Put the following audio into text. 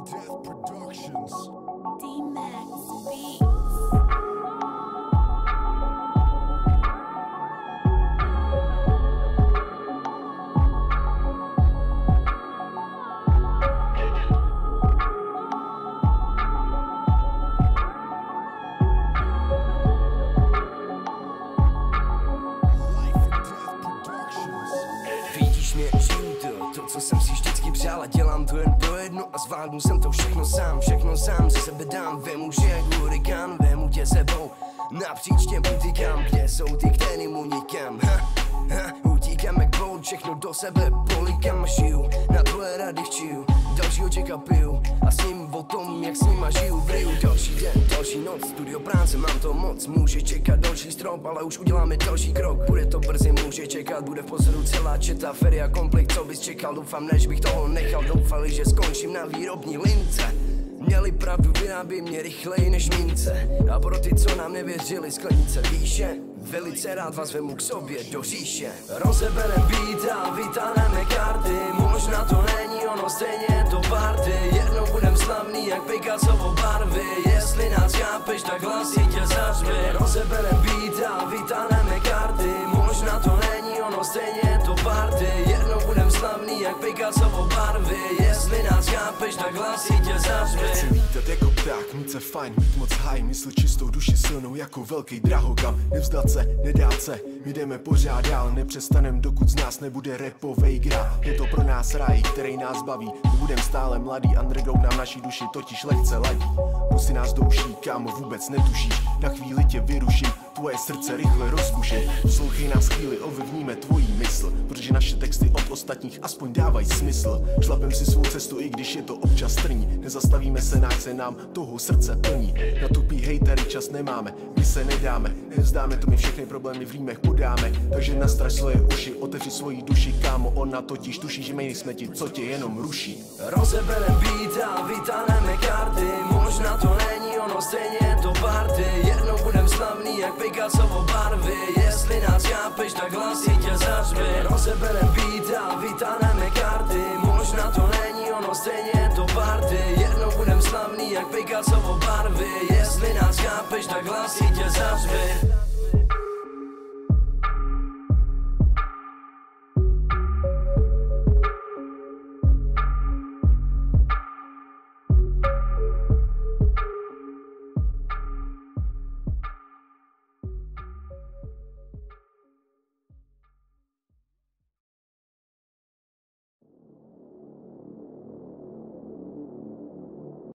Death Productions. D-Max Beats. Vidíš mě, žiju to, co jsem si vždycky přál a dělám to jen pro jedno a zvládnu jsem to všechno sám, ze sebe dám, vemu že jak hurikán, vemu tě sebou, napříč těm utíkám, kde jsou ty, kterým unikám, utíkám jak bout, všechno do sebe polikám a žiju, na tvoje rady chčiju, dalšího čeka piju a s ním o tom, jak s nima žiju v riu, další den, další noc, studio práce, mám to moc, může čekat další strop, ale už uděláme další krok, bude to brzy, může čekat, bude v pozoru celá četa, feria komplet, co bys čekal, doufám, než bych toho nechal, doufali, že skončím na výrobní lince. Měli pravdu, vyrábí mě rychleji než mince. A pro ty, co nám nevěřili, sklenice výše. Velice rád vás vemu k sobě do říše. Rozeberem beat a vytáhneme karty. Možná to není ono, stejně je to party. Jednou budem slavný jak Picassovo barvy. Jestli nás chápeš, tak hlasitě zařvi. Rozeberem beat a vytáhneme karty. Možná to není ono, stejně je to party. Jednou budem slavný jak Picassovo barvy. Jestli nás chápeš, tak hlasitě zařvi. Chci lítat jako pták, mít se fajn, mít moc high, mysl čistou, duši silnou jako velký drahokam. Nevzdat se, nedát se, my jdeme pořád dál, nepřestanem, dokud z nás nebude rapovej gra. Je to pro nás ráj, který nás baví, my budem stále mladý, underground nám naší duši totiž lehce ladí. Pusy nás douší, kámo, vůbec netušíš, na chvíli tě vyruším, tvoje srdce rychle rozbuším. Poslouchej nás chvíli, ovlivníme tvojí mysl, protože naše texty od ostatních aspoň dávají smysl. Šlapem si svou cestu, i když je to občas trní, nezastavíme se, náč se nám toho srdce plní. Na tupý hejtery čas nemáme, my se nedáme, nevzdáme, to my všechny problémy v rýmech podáme. Takže nastraž svoje uši, otevři svoji duši, kámo, ona totiž tuší, že my nejsme ti, co tě jenom ruší. Rozeberem beat a vytáhneme karty. Možná to není ono, stejně je to party. Jednou budem slavný jak Picassovo barvy. Jestli nás chápeš, tak hlasitě zařvi. Rozeberem beat a vytáhneme karty. Možná to není ono, stejně je to party. Jednou budem slavný jak Picassovo barvy. Jestli nás chápeš, tak hlasitě zařvi.